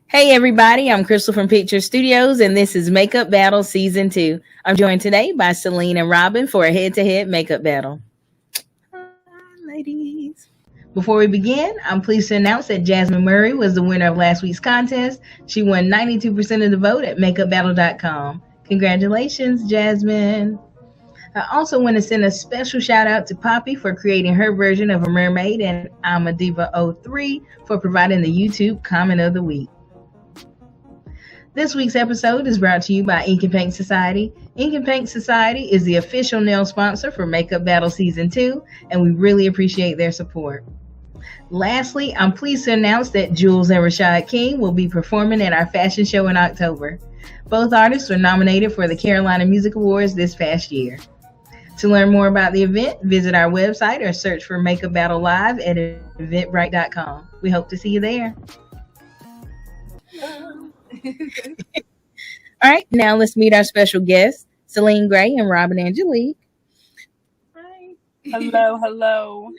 Hey everybody, I'm Crystal from Picture Studios and this is Makeup Battle Season 2. I'm joined today by Celine and Robin for a head-to-head makeup battle. Hi, ladies. Before we begin, I'm pleased to announce that Jasmine Murray was the winner of last week's contest. She won 92% of the vote at makeupbattle.com. Congratulations, Jasmine. I also want to send a special shout out to Poppy for creating her version of a mermaid and I'm a Diva 03 for providing the YouTube comment of the week. This week's episode is brought to you by Ink and Paint Society. Ink and Paint Society is the official nail sponsor for Makeup Battle Season 2, and we really appreciate their support. Lastly, I'm pleased to announce that Jules and Rashad King will be performing at our fashion show in October. Both artists were nominated for the Carolina Music Awards this past year. To learn more about the event, visit our website or search for Makeup Battle Live at eventbrite.com. We hope to see you there. All right, now let's meet our special guests, Celine Gray and Robin Angelique. Hi. Hello.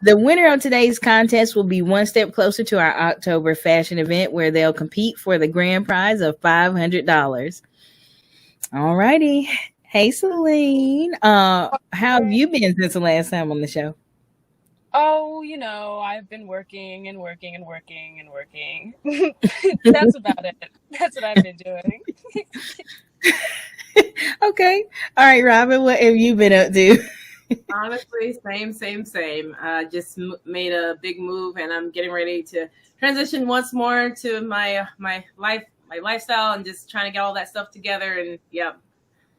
The winner of today's contest will be one step closer to our October fashion event where they'll compete for the grand prize of $500. All righty. Hey, Celine. How have you been since the last time on the show? Oh, I've been working. That's about it. That's what I've been doing. Okay. All right, Robin, what have you been up to? Honestly, same. Just made a big move and I'm getting ready to transition once more to my lifestyle and just trying to get all that stuff together and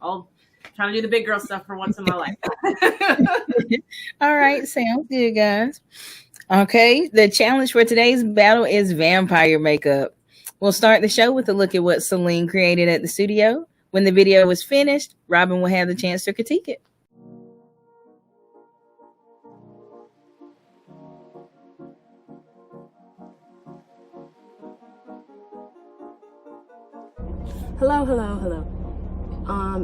all trying to do the big girl stuff for once in my life. All right, sounds good, guys. Okay, the challenge for today's battle is vampire makeup. We'll start the show with a look at what Celine created at the studio. When the video is finished, Robin will have the chance to critique it. Hello.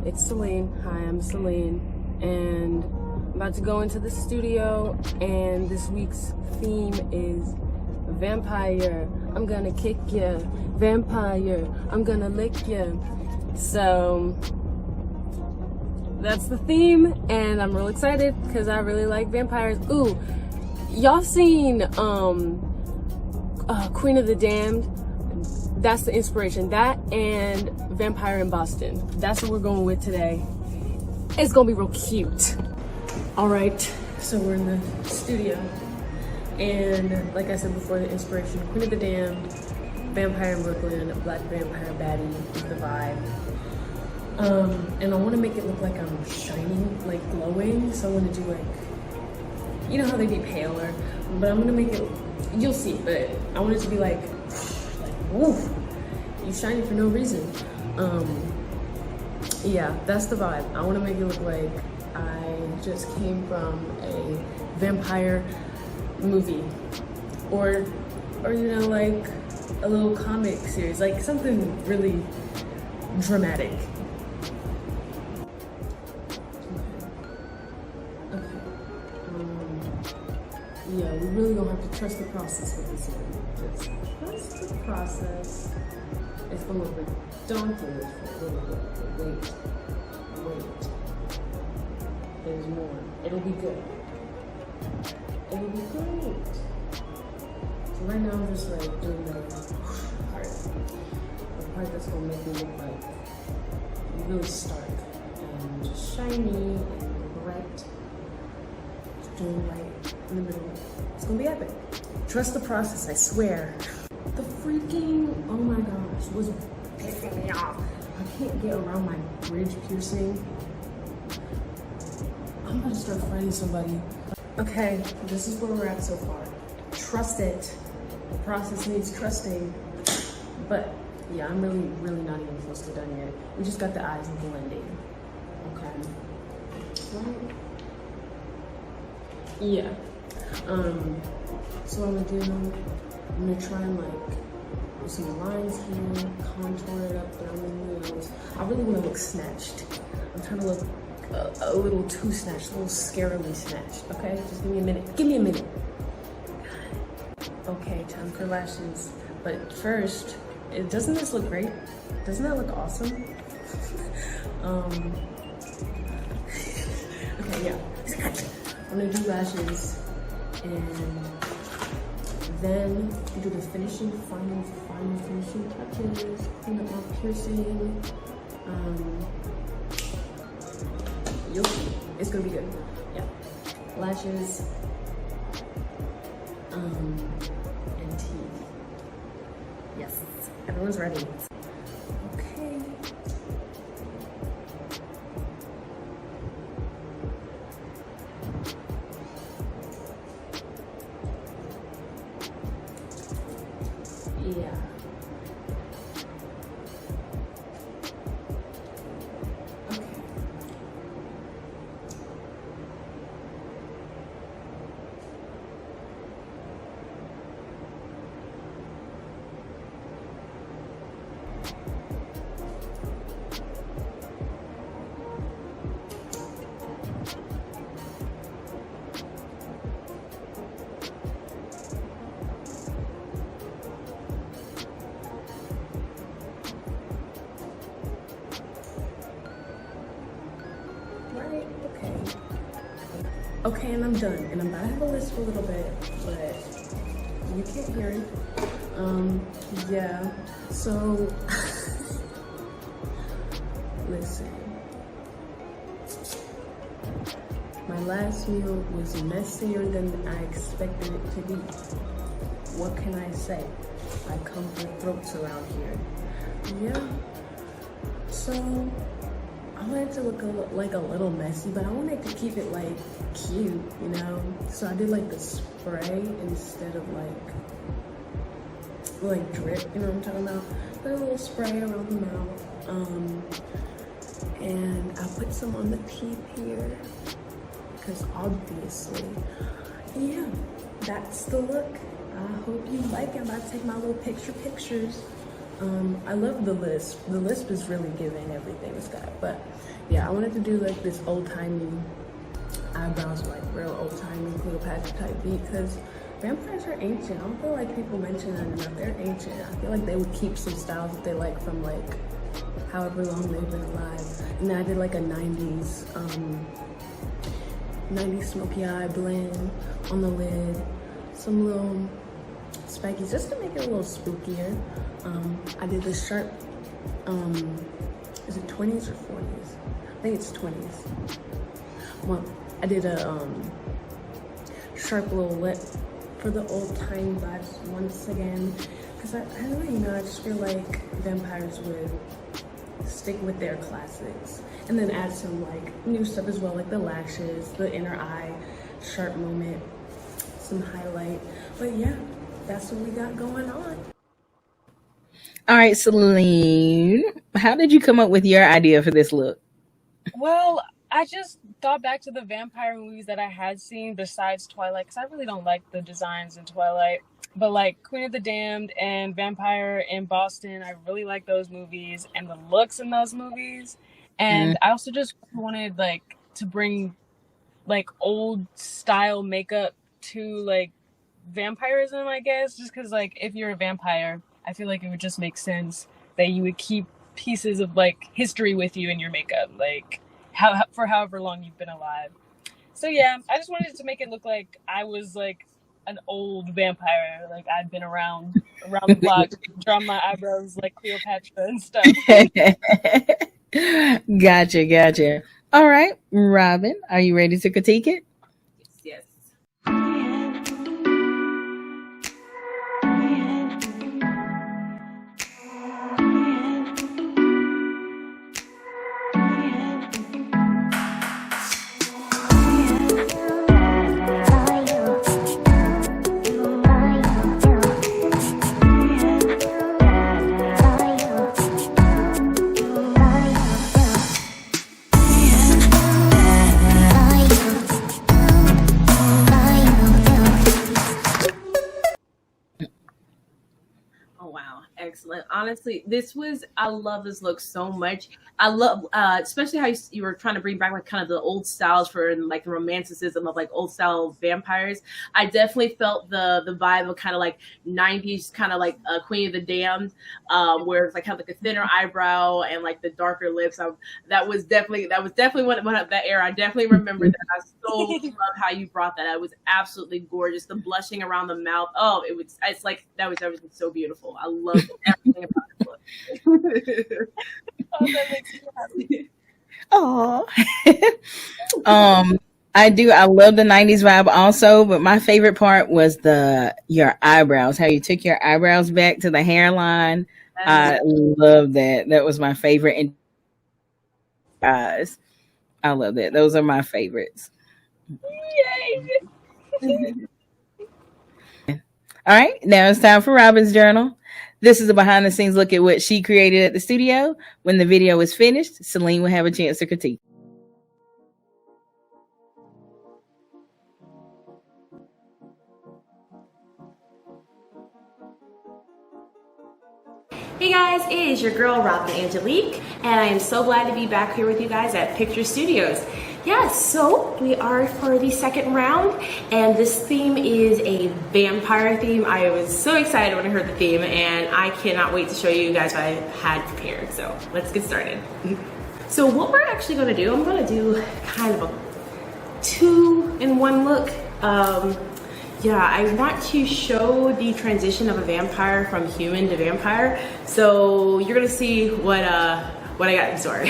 It's Celine. Hi, I'm Celine, and I'm about to go into the studio, and this week's theme is vampire. I'm gonna kick ya. Vampire. I'm gonna lick ya. So that's the theme, and I'm real excited because I really like vampires. Ooh, y'all seen Queen of the Damned? That's the inspiration. That and Vampire in Boston. That's what we're going with today. It's gonna be real cute. All right, so we're in the studio. And like I said before, the inspiration, Queen of the Damned, Vampire in Brooklyn, Black Vampire Baddie is the vibe. And I wanna make it look like I'm shining, like glowing. So I wanna do like, you know how they be paler, but I'm gonna make it, you'll see, but I want it to be like woof, you shining for no reason. Yeah, that's the vibe. I want to make it look like I just came from a vampire movie, or like a little comic series, like something really dramatic. Okay. Yeah, we really gonna have to trust the process with this one. Just trust the process. It's gonna look ridiculous for a little bit, but wait. There's more. It'll be good. It'll be great. So right now I'm just like doing the part that's gonna make me look like really stark and just shiny and bright. Just doing right in the middle. It's gonna be epic. Trust the process, I swear. The freaking, oh my gosh, was pissing me off. I can't get around my bridge piercing. I'm gonna start fighting somebody. Okay, this is where we're at so far. Trust it. The process needs trusting, but Yeah, I'm really not even close to done yet. We just got the eyes blending. Okay. Right. Yeah. So I'm gonna try and like do some lines here, contour it up down the nose. I really want to look snatched. I'm trying to look a little too snatched, a little scarily snatched. Okay, just give me a minute. Give me a minute. Okay, time for lashes. But first, doesn't this look great? Doesn't that look awesome? Okay, yeah. I'm gonna do lashes, and then do the final finishing touches. Clean up my piercing. You'll see. It's gonna be good. Yeah. Lashes. And teeth. Yes. Everyone's ready. Okay. Yeah. Okay. Right, okay. Okay, and I'm done. And I'm about to have a list for a little bit, but you can't hear it. Yeah, so, listen. My last meal was messier than I expected it to be. What can I say? I come for throats around here. Yeah, so I wanted to look like a little messy, but I wanted to keep it like cute, you know? So I did like the spray instead of like drip, you know what I'm talking about? Put a little spray around the mouth. And I put some on the teeth here, because obviously, yeah, that's the look. I hope you like it. I'm about to take my little pictures. I love the lisp. The lisp is really giving everything it's got. But yeah, I wanted to do like this old-timey eyebrows, like real old-timey Cleopatra type beat, because vampires are ancient. I don't feel like people mention that enough. They're ancient. I feel like they would keep some styles that they like from like however long they've been alive. And then I did like a 90s smoky eye blend on the lid. Some little spikies just to make it a little spookier. I did this sharp, is it 20s or 40s? I think it's 20s. Well, I did a sharp little lip for the old time vibes once again. Because I don't know, you know, I just feel like vampires would stick with their classics. And then add some like new stuff as well, like the lashes, the inner eye, sharp moment, some highlight. But yeah, that's what we got going on. All right, Celine, how did you come up with your idea for this look? Well, I just thought back to the vampire movies that I had seen besides Twilight, because I really don't like the designs in Twilight. But like Queen of the Damned and Vampire in Boston, I really like those movies and the looks in those movies. And I also just wanted like to bring like old style makeup to like vampirism, I guess, just because like if you're a vampire, I feel like it would just make sense that you would keep pieces of like history with you in your makeup, like for however long you've been alive. So yeah, I just wanted to make it look like I was like an old vampire, like I'd been around the block, drawing my eyebrows like Cleopatra and stuff. Gotcha. All right, Robin, are you ready to critique it? Yes. honestly, I love this look so much. I love, especially how you were trying to bring back like kind of the old styles for like the romanticism of like old style vampires. I definitely felt the vibe of kind of like 90s, kind of like Queen of the Damned, where it's like have like a thinner eyebrow and like the darker lips. That was definitely one of that era. I definitely remember that. I so love how you brought that. It was absolutely gorgeous. The blushing around the mouth. Oh, it's like that was everything so beautiful. I love everything about this look. Oh, that makes me happy. Oh. I love the 90s vibe also, but my favorite part was your eyebrows, how you took your eyebrows back to the hairline. I love that. That was my favorite. And eyes. I love that. Those are my favorites. Yay! All right, now it's time for Robin's journal. This is a behind the scenes look at what she created at the studio. When the video is finished, Celine will have a chance to critique. Hey guys, it is your girl Robin Angelique, and I am so glad to be back here with you guys at Picture Studios. Yeah, so we are for the second round, and this theme is a vampire theme. I was so excited when I heard the theme, and I cannot wait to show you guys what I had prepared. So let's get started. So what we're actually going to do, I'm going to do kind of a 2-in-1 look. Yeah, I want to show the transition of a vampire from human to vampire. So you're gonna see what I got in store.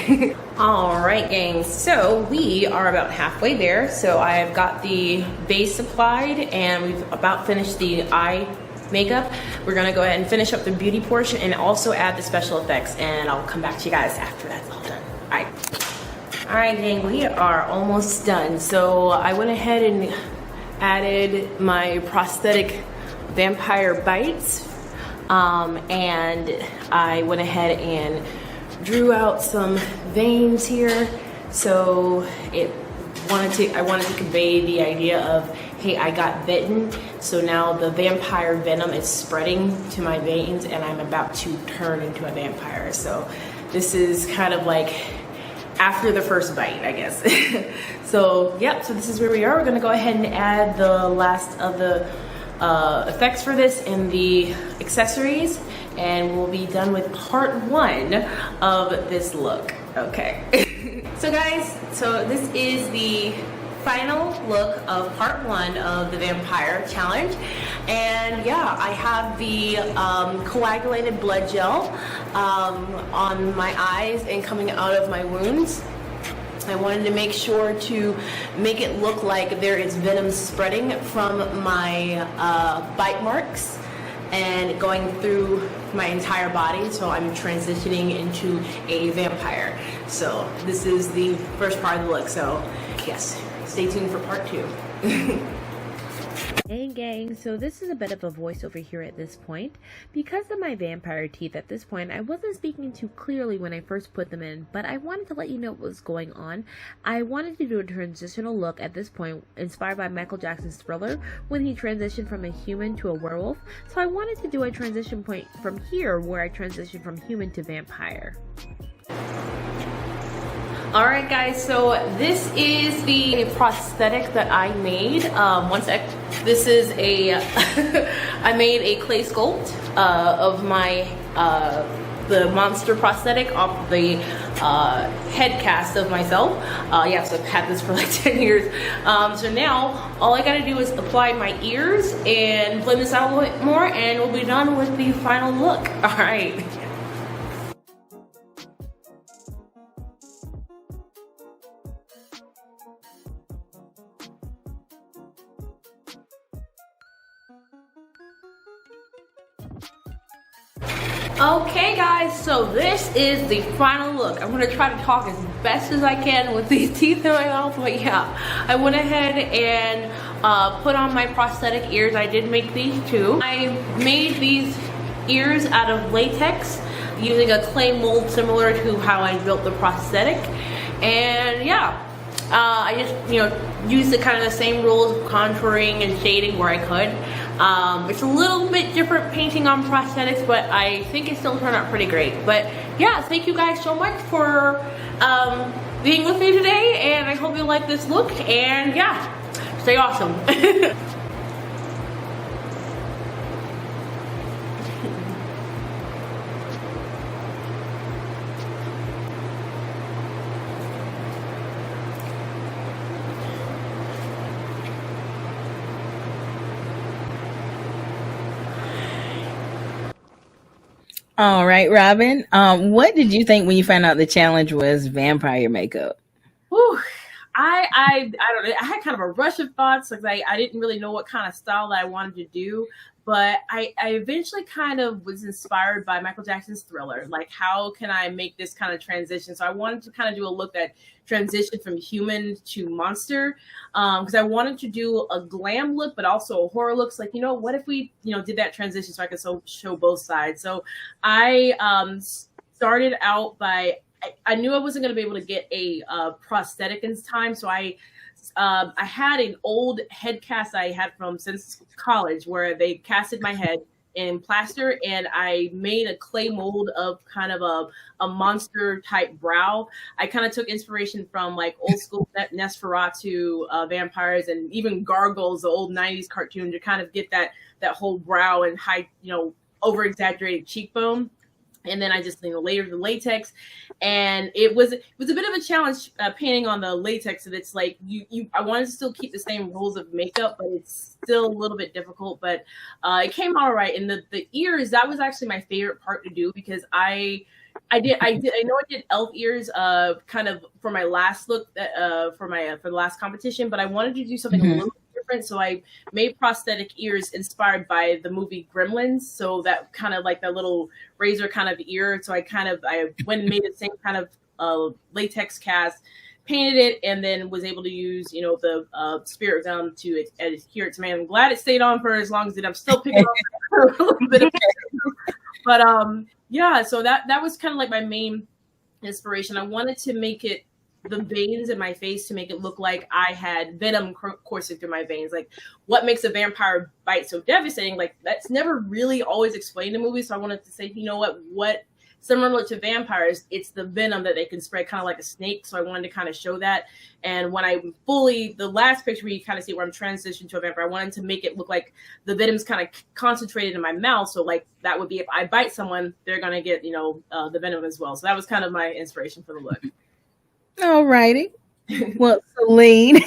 All right, gang. So we are about halfway there. So I've got the base applied, and we've about finished the eye makeup. We're gonna go ahead and finish up the beauty portion and also add the special effects. And I'll come back to you guys after that's all done. All right, gang. We are almost done. So I went ahead and added my prosthetic vampire bites, and I went ahead and drew out some veins here. So I wanted to convey the idea of, hey, I got bitten, so now the vampire venom is spreading to my veins and I'm about to turn into a vampire. So this is kind of like after the first bite, I guess. So yep, so this is where we are. We're gonna go ahead and add the last of the effects for this and the accessories, and we'll be done with part 1 of this look. Okay. So guys, so this is the final look of part 1 of the vampire challenge. And yeah, I have the coagulated blood gel on my eyes and coming out of my wounds. I wanted to make sure to make it look like there is venom spreading from my bite marks and going through my entire body, so I'm transitioning into a vampire. So this is the first part of the look, so yes, stay tuned for part 2. Hey gang, so this is a bit of a voiceover here at this point. Because of my vampire teeth at this point, I wasn't speaking too clearly when I first put them in, but I wanted to let you know what was going on. I wanted to do a transitional look at this point, inspired by Michael Jackson's Thriller, when he transitioned from a human to a werewolf. So I wanted to do a transition point from here, where I transitioned from human to vampire. Alright guys, so this is the prosthetic that I made. One sec. This is I made a clay sculpt of my the monster prosthetic off the head cast of myself. Yeah, so I've had this for like 10 years. So now all I gotta do is apply my ears and blend this out a little bit more, and we'll be done with the final look. Alright. Okay guys, so this is the final look. I'm gonna try to talk as best as I can with these teeth in my mouth, but yeah. I went ahead and put on my prosthetic ears. I did make these too. I made these ears out of latex using a clay mold similar to how I built the prosthetic. And yeah, I just, used the kind of the same rules of contouring and shading where I could. It's a little bit different painting on prosthetics, but I think it still turned out pretty great. But yeah, thank you guys so much for being with me today, and I hope you like this look, and yeah, stay awesome. All right, Robin. What did you think when you found out the challenge was vampire makeup? Whew. I don't know. I had kind of a rush of thoughts. Like I didn't really know what kind of style that I wanted to do, but I eventually kind of was inspired by Michael Jackson's Thriller. Like, how can I make this kind of transition? So I wanted to kind of do a look that transition from human to monster, because I wanted to do a glam look, but also a horror look. So, like, what if we, did that transition so I could show both sides. So I started out by, I knew I wasn't going to be able to get a prosthetic in time, so I had an old head cast I had from since college, where they casted my head in plaster, and I made a clay mold of kind of a monster type brow. I kind of took inspiration from like old school Nosferatu vampires, and even Gargoyles, the old 90s cartoon, to kind of get that whole brow and high, over exaggerated cheekbone. And then I just layered the latex, and it was a bit of a challenge painting on the latex. And it's like I wanted to still keep the same rules of makeup, but it's still a little bit difficult. But it came out all right. And the ears, that was actually my favorite part to do, because I know I did elf ears kind of for my last look for the last competition, but I wanted to do something a little different. So I made prosthetic ears inspired by the movie Gremlins. So that kind of like that little razor kind of ear. So I went and made the same kind of latex cast, painted it, and then was able to use, the spirit gum to adhere it to me. I'm glad it stayed on for as long as it did. I'm still picking up a little bit of it. But yeah, so that was kind of like my main inspiration. I wanted to make it the veins in my face to make it look like I had venom coursing through my veins. Like, what makes a vampire bite so devastating? Like, that's never really always explained in movies. So I wanted to say, what similar to vampires, it's the venom that they can spread, kind of like a snake. So I wanted to kind of show that. And when the last picture where you kind of see where I'm transitioned to a vampire, I wanted to make it look like the venom's kind of concentrated in my mouth. So like that would be, if I bite someone, they're going to get, the venom as well. So that was kind of my inspiration for the look. All righty. Well, Celine,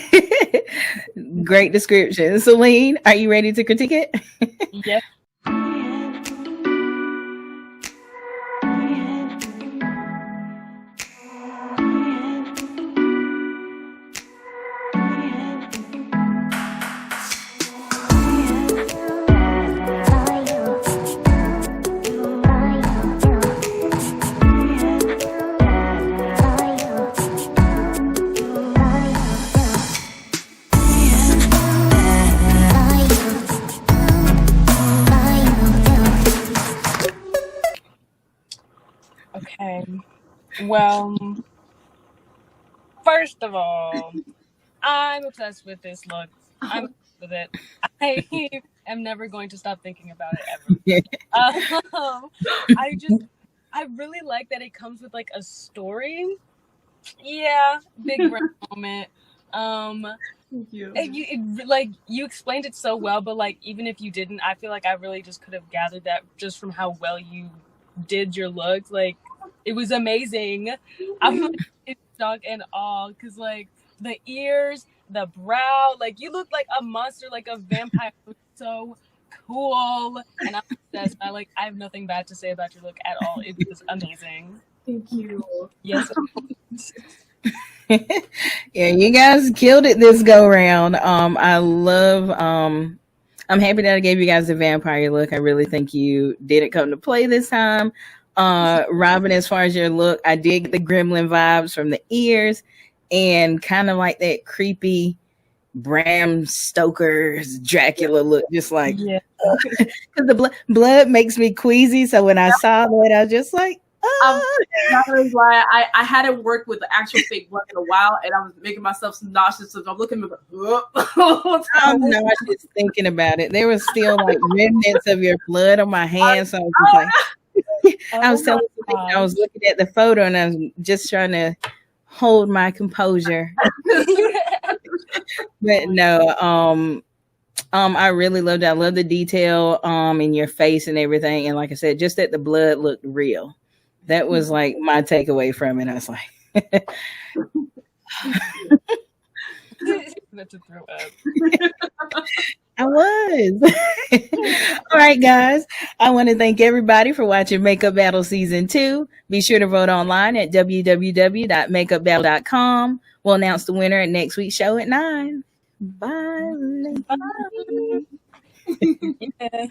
great description. Celine, are you ready to critique it? Yes. Okay. Well, first of all, I'm obsessed with this look. I'm obsessed with it. I am never going to stop thinking about it ever. I really like that it comes with like a story. Yeah, big breath moment. Thank you. You explained it so well, but like even if you didn't, I feel like I really just could have gathered that just from how well you did your look. Like, it was amazing. I'm like in shock and awe, because like the ears, the brow, like you look like a monster, like a vampire. So cool, and I'm obsessed. I have nothing bad to say about your look at all. It was amazing. Thank you. Yes. Yeah, you guys killed it this go round. I love I'm happy that I gave you guys the vampire look. I really think you didn't come to play this time. Robin, as far as your look, I did get the gremlin vibes from the ears and kind of like that creepy Bram Stoker's Dracula look, just like, Yeah. because the blood makes me queasy. So when I saw that, I was just like, That was why I hadn't worked with the actual fake blood in a while, and I was making myself some nauseous. So I'm looking at I'm nauseous thinking about it. There was still like remnants of your blood on my hands. So I was just like, I was telling you, I was looking at the photo and I was just trying to hold my composure. But no, I really loved it. I love the detail in your face and everything. And like I said, just that the blood looked real. That was like my takeaway from it. I was like, to throw up. I was. All right, guys. I want to thank everybody for watching Makeup Battle Season 2. Be sure to vote online at www.makeupbattle.com. We'll announce the winner at next week's show at 9. Bye. Yeah.